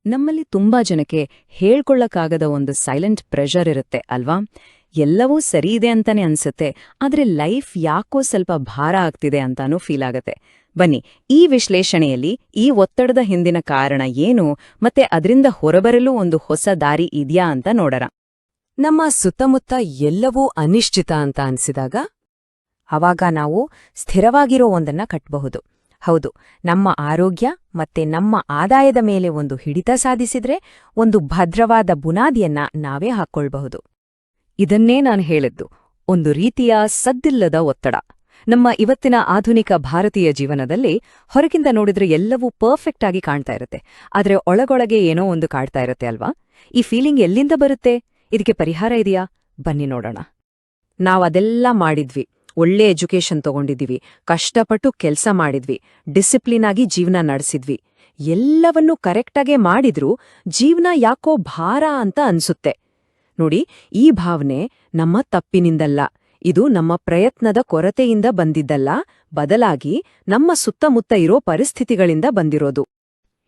ನಮ್ಮಲ್ಲಿ ತುಂಬಾ ಜನಕ್ಕೆ ಹೇಳ್ಕೊಳ್ಳಕ್ಕಾಗದ ಒಂದು ಸೈಲೆಂಟ್ ಪ್ರೆಷರ್ ಇರುತ್ತೆ ಅಲ್ವಾ? ಎಲ್ಲವೂ ಸರಿ ಇದೆ ಅಂತಾನೆ ಅನ್ಸುತ್ತೆ, ಆದ್ರೆ ಲೈಫ್ ಯಾಕೋ ಸ್ವಲ್ಪ ಭಾರ ಆಗ್ತಿದೆ ಅಂತಾನೂ ಫೀಲ್ ಆಗತ್ತೆ. ಬನ್ನಿ, ಈ ವಿಶ್ಲೇಷಣೆಯಲ್ಲಿ ಈ ಒತ್ತಡದ ಹಿಂದಿನ ಕಾರಣ ಏನು ಮತ್ತೆ ಅದರಿಂದ ಹೊರಬರಲು ಒಂದು ಹೊಸ ದಾರಿ ಇದ್ಯಾ ಅಂತ ನೋಡೋಣ. ನಮ್ಮ ಸುತ್ತಮುತ್ತ ಎಲ್ಲವೂ ಅನಿಶ್ಚಿತ ಅಂತ ಅನ್ಸಿದಾಗ ಅವಾಗ ನಾವು ಸ್ಥಿರವಾಗಿರೋ ಒಂದನ್ನ ಕಟ್ಟಬಹುದು. ಹೌದು, ನಮ್ಮ ಆರೋಗ್ಯ ಮತ್ತೆ ನಮ್ಮ ಆದಾಯದ ಮೇಲೆ ಒಂದು ಹಿಡಿತ ಸಾಧಿಸಿದ್ರೆ ಒಂದು ಭದ್ರವಾದ ಬುನಾದಿಯನ್ನ ನಾವೇ ಹಾಕ್ಕೊಳ್ಬಹುದು. ಇದನ್ನೇ ನಾನು ಹೇಳಿದ್ದು, ಒಂದು ರೀತಿಯ ಸದ್ದಿಲ್ಲದ ಒತ್ತಡ. ನಮ್ಮ ಇವತ್ತಿನ ಆಧುನಿಕ ಭಾರತೀಯ ಜೀವನದಲ್ಲಿ ಹೊರಗಿಂದ ನೋಡಿದ್ರೆ ಎಲ್ಲವೂ ಪರ್ಫೆಕ್ಟ್ ಆಗಿ ಕಾಣ್ತಾ ಇರುತ್ತೆ, ಆದ್ರೆ ಒಳಗೊಳಗೆ ಏನೋ ಒಂದು ಕಾಡ್ತಾ ಇರುತ್ತೆ ಅಲ್ವಾ? ಈ ಫೀಲಿಂಗ್ ಎಲ್ಲಿಂದ ಬರುತ್ತೆ? ಇದಕ್ಕೆ ಪರಿಹಾರ ಇದೆಯಾ? ಬನ್ನಿ ನೋಡೋಣ. ನಾವದೆಲ್ಲ ಮಾಡಿದ್ವಿ, ಒಳ್ಳೆ ಎಜುಕೇಶನ್ ತಗೊಂಡಿದ್ದೀವಿ, ಕಷ್ಟಪಟ್ಟು ಕೆಲ್ಸ ಮಾಡಿದ್ವಿ, ಡಿಸಿಪ್ಲಿನ್ ಆಗಿ ಜೀವನ ನಡೆಸಿದ್ವಿ. ಎಲ್ಲವನ್ನೂ ಕರೆಕ್ಟಾಗೇ ಮಾಡಿದ್ರೂ ಜೀವನ ಯಾಕೋ ಭಾರ ಅಂತ ಅನ್ಸುತ್ತೆ. ನೋಡಿ, ಈ ಭಾವನೆ ನಮ್ಮ ತಪ್ಪಿನಿಂದಲ್ಲ, ಇದು ನಮ್ಮ ಪ್ರಯತ್ನದ ಕೊರತೆಯಿಂದ ಬಂದಿದ್ದಲ್ಲ, ಬದಲಾಗಿ ನಮ್ಮ ಸುತ್ತಮುತ್ತ ಇರೋ ಪರಿಸ್ಥಿತಿಗಳಿಂದ ಬಂದಿರೋದು.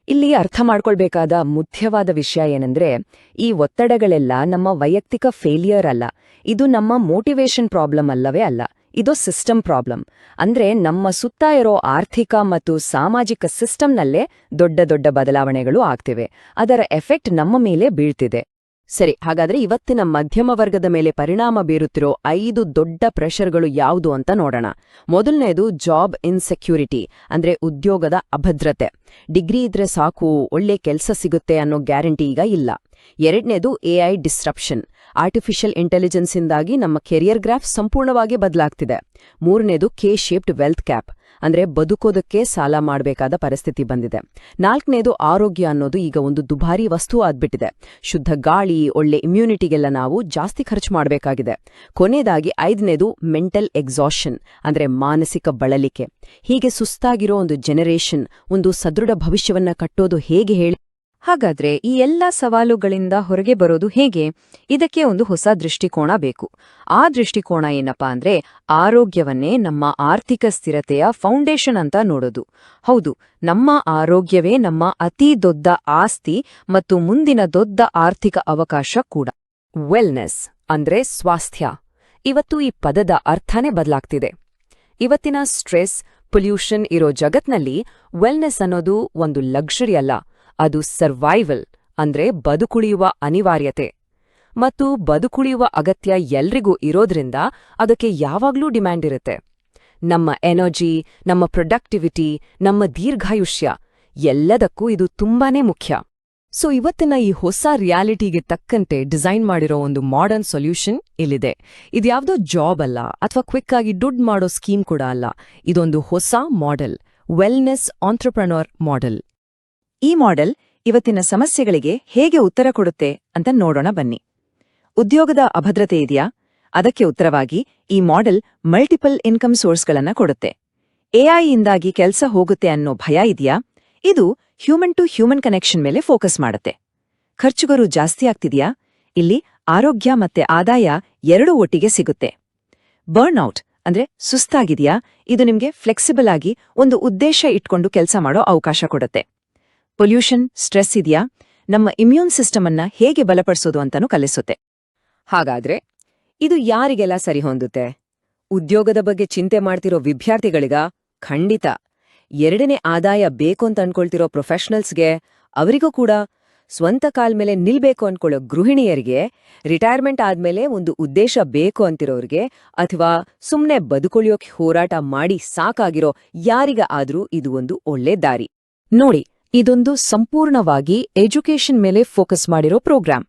ಇಲ್ಲಿ ಅರ್ಥ ಮಾಡ್ಕೊಳ್ಬೇಕಾದ ಮುಖ್ಯವಾದ ವಿಷಯ ಏನಂದ್ರೆ, ಈ ಒತ್ತಡಗಳೆಲ್ಲ ನಮ್ಮ ವೈಯಕ್ತಿಕ ಫೇಲಿಯರ್ ಅಲ್ಲ, ಇದು ನಮ್ಮ ಮೋಟಿವೇಶನ್ ಪ್ರಾಬ್ಲಮ್ ಅಲ್ಲವೇ ಅಲ್ಲ, ಇದು ಸಿಸ್ಟಮ್ ಪ್ರಾಬ್ಲಮ್. ಅಂದ್ರೆ ನಮ್ಮ ಸುತ್ತ ಇರೋ ಆರ್ಥಿಕ ಮತ್ತು ಸಾಮಾಜಿಕ ಸಿಸ್ಟಮ್ನಲ್ಲೇ ದೊಡ್ಡ ದೊಡ್ಡ ಬದಲಾವಣೆಗಳು ಆಗ್ತಿವೆ, ಅದರ ಎಫೆಕ್ಟ್ ನಮ್ಮ ಮೇಲೆ ಬೀಳ್ತಿದೆ. ಸರಿ, ಹಾಗಾದ್ರೆ ಇವತ್ತಿನ ಮಧ್ಯಮ ವರ್ಗದ ಮೇಲೆ ಪರಿಣಾಮ ಬೀರುತ್ತಿರೋ 5 ದೊಡ್ಡ ಪ್ರೆಷರ್ಗಳು ಯಾವುದು ಅಂತ ನೋಡೋಣ. ಮೊದಲನೇದು ಜಾಬ್ ಇನ್ಸೆಕ್ಯೂರಿಟಿ, ಅಂದ್ರೆ ಉದ್ಯೋಗದ ಅಭದ್ರತೆ. ಡಿಗ್ರಿ ಇದ್ರೆ ಸಾಕು, ಒಳ್ಳೆ ಕೆಲ್ಸ ಸಿಗುತ್ತೆ ಅನ್ನೋ ಗ್ಯಾರಂಟಿ ಈಗ ಇಲ್ಲ. ಎರಡನೇದು ಎಐ ಡಿಸ್ರಪ್ಷನ್, ಆರ್ಟಿಫಿಷಿಯಲ್ ಇಂಟೆಲಿಜೆನ್ಸಿಂದಾಗಿ ನಮ್ಮ ಕೆರಿಯರ್ ಗ್ರಾಫ್ ಸಂಪೂರ್ಣವಾಗಿ ಬದಲಾಗ್ತಿದೆ. ಮೂರನೇದು ಕೆ ಶೇಪ್ಡ್ ವೆಲ್ತ್ ಕ್ಯಾಪ್, ಅಂದ್ರೆ ಬದುಕೋದಕ್ಕೆ ಸಾಲ ಮಾಡಬೇಕಾದ ಪರಿಸ್ಥಿತಿ ಬಂದಿದೆ. ನಾಲ್ಕನೇದು ಆರೋಗ್ಯ ಅನ್ನೋದು ಈಗ ಒಂದು ದುಬಾರಿ ವಸ್ತು ಆಗ್ಬಿಟ್ಟಿದೆ. ಶುದ್ಧ ಗಾಳಿ, ಒಳ್ಳೆ ಇಮ್ಯುನಿಟಿಗೆಲ್ಲ ನಾವು ಜಾಸ್ತಿ ಖರ್ಚು ಮಾಡಬೇಕಾಗಿದೆ. ಕೊನೆಯದಾಗಿ ಐದನೇದು ಮೆಂಟಲ್ ಎಕ್ಸಾಷನ್, ಅಂದ್ರೆ ಮಾನಸಿಕ ಬಳಲಿಕೆ. ಹೀಗೆ ಸುಸ್ತಾಗಿರೋ ಒಂದು ಜನರೇಷನ್ ಒಂದು ಸದೃಢ ಭವಿಷ್ಯವನ್ನ ಕಟ್ಟೋದು ಹೇಗೆ ಹೇಳಿ? ಹಾಗಾದ್ರೆ ಈ ಎಲ್ಲಾ ಸವಾಲುಗಳಿಂದ ಹೊರಗೆ ಬರೋದು ಹೇಗೆ? ಇದಕ್ಕೆ ಒಂದು ಹೊಸ ದೃಷ್ಟಿಕೋನ ಬೇಕು. ಆ ದೃಷ್ಟಿಕೋನ ಏನಪ್ಪಾ ಅಂದ್ರೆ, ಆರೋಗ್ಯವನ್ನೇ ನಮ್ಮ ಆರ್ಥಿಕ ಸ್ಥಿರತೆಯ ಫೌಂಡೇಶನ್ ಅಂತ ನೋಡೋದು. ಹೌದು, ನಮ್ಮ ಆರೋಗ್ಯವೇ ನಮ್ಮ ಅತೀ ದೊಡ್ಡ ಆಸ್ತಿ ಮತ್ತು ಮುಂದಿನ ದೊಡ್ಡ ಆರ್ಥಿಕ ಅವಕಾಶ ಕೂಡ. ವೆಲ್ನೆಸ್ ಅಂದ್ರೆ ಸ್ವಾಸ್ಥ್ಯ. ಇವತ್ತು ಈ ಪದದ ಅರ್ಥನೇ ಬದಲಾಗ್ತಿದೆ. ಇವತ್ತಿನ ಸ್ಟ್ರೆಸ್, ಪೊಲ್ಯೂಷನ್ ಇರೋ ಜಗತ್ನಲ್ಲಿ ವೆಲ್ನೆಸ್ ಅನ್ನೋದು ಒಂದು ಲಕ್ಸುರಿ ಅಲ್ಲ, ಅದು ಸರ್ವೈವಲ್, ಅಂದ್ರೆ ಬದುಕುಳಿಯುವ ಅನಿವಾರ್ಯತೆ. ಮತ್ತು ಬದುಕುಳಿಯುವ ಅಗತ್ಯ ಎಲ್ರಿಗೂ ಇರೋದ್ರಿಂದ ಅದಕ್ಕೆ ಯಾವಾಗ್ಲೂ ಡಿಮ್ಯಾಂಡ್ ಇರುತ್ತೆ. ನಮ್ಮ ಎನರ್ಜಿ, ನಮ್ಮ ಪ್ರೊಡಕ್ಟಿವಿಟಿ, ನಮ್ಮ ದೀರ್ಘಾಯುಷ್ಯ ಎಲ್ಲದಕ್ಕೂ ಇದು ತುಂಬಾನೇ ಮುಖ್ಯ. ಸೊ ಇವತ್ತಿನ ಈ ಹೊಸ ರಿಯಾಲಿಟಿಗೆ ತಕ್ಕಂತೆ ಡಿಸೈನ್ ಮಾಡಿರೋ ಒಂದು ಮಾಡರ್ನ್ ಸೊಲ್ಯೂಷನ್ ಇಲ್ಲಿದೆ. ಇದ್ಯಾವುದೋ ಜಾಬ್ ಅಲ್ಲ, ಅಥವಾ ಕ್ವಿಕ್ ಆಗಿ ದುಡ್ಡು ಮಾಡೋ ಸ್ಕೀಮ್ ಕೂಡ ಅಲ್ಲ. ಇದೊಂದು ಹೊಸ ಮಾಡೆಲ್, ವೆಲ್ನೆಸ್ ಆಂಟ್ರಪ್ರನರ್ ಮಾಡೆಲ್. ಈ ಮಾಡೆಲ್ ಇವತ್ತಿನ ಸಮಸ್ಯೆಗಳಿಗೆ ಹೇಗೆ ಉತ್ತರ ಕೊಡುತ್ತೆ ಅಂತ ನೋಡೋಣ ಬನ್ನಿ. ಉದ್ಯೋಗದ ಅಭದ್ರತೆ ಇದೆಯಾ? ಅದಕ್ಕೆ ಉತ್ತರವಾಗಿ ಈ ಮಾಡೆಲ್ ಮಲ್ಟಿಪಲ್ ಇನ್ಕಮ್ ಸೋರ್ಸ್ಗಳನ್ನ ಕೊಡುತ್ತೆ. ಎಐಯಿಂದಾಗಿ ಕೆಲಸ ಹೋಗುತ್ತೆ ಅನ್ನೋ ಭಯ ಇದೆಯಾ? ಇದು ಹ್ಯೂಮನ್ ಟು ಹ್ಯೂಮನ್ ಕನೆಕ್ಷನ್ ಮೇಲೆ ಫೋಕಸ್ ಮಾಡುತ್ತೆ. ಖರ್ಚುಗಳು ಜಾಸ್ತಿ ಆಗ್ತಿದೆಯಾ? ಇಲ್ಲಿ ಆರೋಗ್ಯ ಮತ್ತೆ ಆದಾಯ ಎರಡೂ ಒಟ್ಟಿಗೆ ಸಿಗುತ್ತೆ. ಬರ್ನ್ಔಟ್ ಅಂದ್ರೆ ಸುಸ್ತಾಗಿದೆಯಾ? ಇದು ನಿಮ್ಗೆ ಫ್ಲೆಕ್ಸಿಬಲ್ ಆಗಿ ಒಂದು ಉದ್ದೇಶ ಇಟ್ಕೊಂಡು ಕೆಲಸ ಮಾಡೋ ಅವಕಾಶ ಕೊಡುತ್ತೆ. ಪೊಲ್ಯೂಷನ್, ಸ್ಟ್ರೆಸ್ ಇದೆಯಾ? ನಮ್ಮ ಇಮ್ಯೂನ್ ಸಿಸ್ಟಮ್ ಅನ್ನ ಹೇಗೆ ಬಲಪಡಿಸೋದು ಅಂತಾನೂ ಕಲಿಸುತ್ತೆ. ಹಾಗಾದ್ರೆ ಇದು ಯಾರಿಗೆಲ್ಲ ಸರಿ ಹೊಂದುತ್ತೆ? ಉದ್ಯೋಗದ ಬಗ್ಗೆ ಚಿಂತೆ ಮಾಡ್ತಿರೋ ವಿದ್ಯಾರ್ಥಿಗಳಿಗ ಖಂಡಿತ. ಎರಡನೇ ಆದಾಯ ಬೇಕು ಅಂತ ಅನ್ಕೊಳ್ತಿರೋ ಪ್ರೊಫೆಷನಲ್ಸ್ಗೆ, ಅವರಿಗೂ ಕೂಡ. ಸ್ವಂತ ಕಾಲ್ ಮೇಲೆ ನಿಲ್ಬೇಕು ಅನ್ಕೊಳ್ಳೋ ಗೃಹಿಣಿಯರಿಗೆ, ರಿಟೈರ್ಮೆಂಟ್ ಆದ್ಮೇಲೆ ಒಂದು ಉದ್ದೇಶ ಬೇಕು ಅಂತಿರೋರ್ಗೆ, ಅಥವಾ ಸುಮ್ನೆ ಬದುಕೊಳಿಯೋಕೆ ಹೋರಾಟ ಮಾಡಿ ಸಾಕಾಗಿರೋ ಯಾರಿಗ ಆದ್ರೂ ಇದು ಒಂದು ಒಳ್ಳೆ ದಾರಿ. ನೋಡಿ, ಇದೊಂದು ಸಂಪೂರ್ಣವಾಗಿ ಎಜುಕೇಷನ್ ಮೇಲೆ ಫೋಕಸ್ ಮಾಡಿರೋ ಪ್ರೋಗ್ರಾಂ.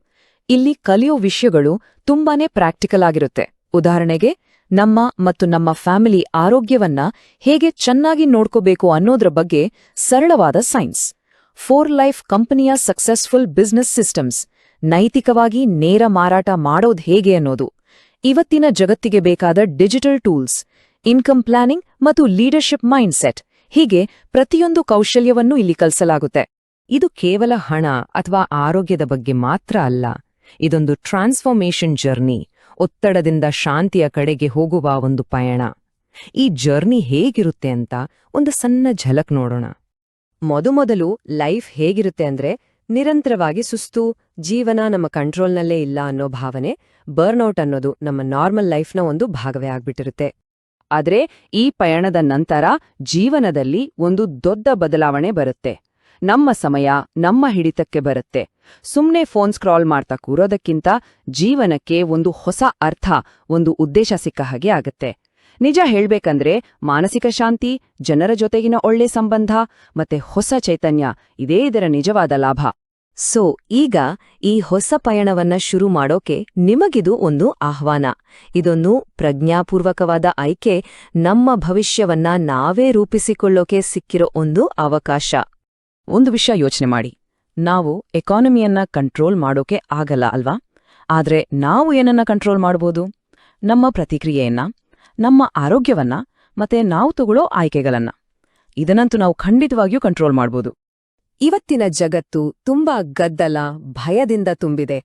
ಇಲ್ಲಿ ಕಲಿಯೋ ವಿಷಯಗಳು ತುಂಬಾನೇ ಪ್ರಾಕ್ಟಿಕಲ್ ಆಗಿರುತ್ತೆ. ಉದಾಹರಣೆಗೆ, ನಮ್ಮ ಮತ್ತು ನಮ್ಮ ಫ್ಯಾಮಿಲಿ ಆರೋಗ್ಯವನ್ನ ಹೇಗೆ ಚೆನ್ನಾಗಿ ನೋಡ್ಕೋಬೇಕು ಅನ್ನೋದ್ರ ಬಗ್ಗೆ ಸರಳವಾದ ಸೈನ್ಸ್. 4 ಲೈಫ್ ಕಂಪನಿಯ ಸಕ್ಸೆಸ್ಫುಲ್ ಬಿಸ್ನೆಸ್ ಸಿಸ್ಟಮ್ಸ್, ನೈತಿಕವಾಗಿ ನೇರ ಮಾರಾಟ ಮಾಡೋದು ಹೇಗೆ ಅನ್ನೋದು, ಇವತ್ತಿನ ಜಗತ್ತಿಗೆ ಬೇಕಾದ ಡಿಜಿಟಲ್ ಟೂಲ್ಸ್, ಇನ್ಕಮ್ ಪ್ಲಾನಿಂಗ್ ಮತ್ತು ಲೀಡರ್ಶಿಪ್ ಮೈಂಡ್ಸೆಟ್, ಹೀಗೆ ಪ್ರತಿಯೊಂದು ಕೌಶಲ್ಯವನ್ನೂ ಇಲ್ಲಿ ಕಲಿಸಲಾಗುತ್ತೆ. ಇದು ಕೇವಲ ಹಣ ಅಥವಾ ಆರೋಗ್ಯದ ಬಗ್ಗೆ ಮಾತ್ರ ಅಲ್ಲ, ಇದೊಂದು ಟ್ರಾನ್ಸ್ಫಾರ್ಮೇಷನ್ ಜರ್ನಿ, ಒತ್ತಡದಿಂದ ಶಾಂತಿಯ ಕಡೆಗೆ ಹೋಗುವ ಒಂದು ಪಯಣ. ಈ ಜರ್ನಿ ಹೇಗಿರುತ್ತೆ ಅಂತ ಒಂದು ಸಣ್ಣ ಝಲಕ್ ನೋಡೋಣ. ಮೊದಲು ಲೈಫ್ ಹೇಗಿರುತ್ತೆ ಅಂದ್ರೆ, ನಿರಂತರವಾಗಿ ಸುಸ್ತು, ಜೀವನ ನಮ್ಮ ಕಂಟ್ರೋಲ್ನಲ್ಲೇ ಇಲ್ಲ ಅನ್ನೋ ಭಾವನೆ, ಬರ್ನ್ಔಟ್ ಅನ್ನೋದು ನಮ್ಮ ನಾರ್ಮಲ್ ಲೈಫ್ನ ಒಂದು ಭಾಗವೇ ಆಗ್ಬಿಟ್ಟಿರುತ್ತೆ. ಆದ್ರೆ ಈ ಪಯಣದ ನಂತರ ಜೀವನದಲ್ಲಿ ಒಂದು ದೊಡ್ಡ ಬದಲಾವಣೆ ಬರುತ್ತೆ. ನಮ್ಮ ಸಮಯ ನಮ್ಮ ಹಿಡಿತಕ್ಕೆ ಬರುತ್ತೆ. ಸುಮ್ನೆ ಫೋನ್ ಸ್ಕ್ರಾಲ್ ಮಾಡ್ತಾ ಕೂರೋದಕ್ಕಿಂತ ಜೀವನಕ್ಕೆ ಒಂದು ಹೊಸ ಅರ್ಥ, ಒಂದು ಉದ್ದೇಶ ಸಿಕ್ಕ ಹಾಗೆ ಆಗತ್ತೆ. ನಿಜ ಹೇಳ್ಬೇಕಂದ್ರೆ ಮಾನಸಿಕ ಶಾಂತಿ, ಜನರ ಜೊತೆಗಿನ ಒಳ್ಳೆ ಸಂಬಂಧ ಮತ್ತೆ ಹೊಸ ಚೈತನ್ಯ ಇದೇ ಇದರ ನಿಜವಾದ ಲಾಭ. ಸೊ ಈಗ ಈ ಹೊಸ ಪಯಣವನ್ನ ಶುರು ಮಾಡೋಕೆ ನಿಮಗಿದು ಒಂದು ಆಹ್ವಾನ. ಇದೊಂದು ಪ್ರಜ್ಞಾಪೂರ್ವಕವಾದ ಆಯ್ಕೆ, ನಮ್ಮ ಭವಿಷ್ಯವನ್ನ ನಾವೇ ರೂಪಿಸಿಕೊಳ್ಳೋಕೆ ಸಿಕ್ಕಿರೋ ಒಂದು ಅವಕಾಶ. ಒಂದು ವಿಷಯ ಯೋಚನೆ ಮಾಡಿ, ನಾವು ಎಕಾನಮಿಯನ್ನ ಕಂಟ್ರೋಲ್ ಮಾಡೋಕೆ ಆಗಲ್ಲ ಅಲ್ವಾ? ಆದ್ರೆ ನಾವು ಏನನ್ನ ಕಂಟ್ರೋಲ್ ಮಾಡ್ಬೋದು? ನಮ್ಮ ಪ್ರತಿಕ್ರಿಯೆಯನ್ನ, ನಮ್ಮ ಆರೋಗ್ಯವನ್ನ, ಮತ್ತೆ ನಾವು ತಗೊಳ್ಳೋ ಆಯ್ಕೆಗಳನ್ನ. ಇದನ್ನಂತೂ ನಾವು ಖಂಡಿತವಾಗಿಯೂ ಕಂಟ್ರೋಲ್ ಮಾಡ್ಬೋದು. ಇವತ್ತಿನ ಜಗತ್ತು ತುಂಬಾ ಗದ್ದಲ, ಭಯದಿಂದ ತುಂಬಿದೆ.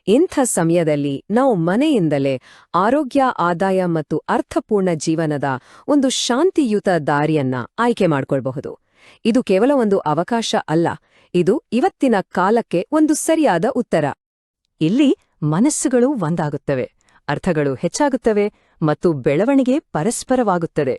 ಇಂಥ ಸಮಯದಲ್ಲಿ ನಾವು ಮನೆಯಿಂದಲೇ ಆರೋಗ್ಯ, ಆದಾಯ ಮತ್ತು ಅರ್ಥಪೂರ್ಣ ಜೀವನದ ಒಂದು ಶಾಂತಿಯುತ ದಾರಿಯನ್ನ ಆಯ್ಕೆ ಮಾಡ್ಕೊಳ್ಬಹುದು. ಇದು ಕೇವಲ ಒಂದು ಅವಕಾಶ ಅಲ್ಲ, ಇದು ಇವತ್ತಿನ ಕಾಲಕ್ಕೆ ಒಂದು ಸರಿಯಾದ ಉತ್ತರ. ಇಲ್ಲಿ ಮನಸ್ಸುಗಳು ಒಂದಾಗುತ್ತವೆ, ಅರ್ಥಗಳು ಹೆಚ್ಚಾಗುತ್ತವೆ ಮತ್ತು ಬೆಳವಣಿಗೆ ಪರಸ್ಪರವಾಗುತ್ತದೆ.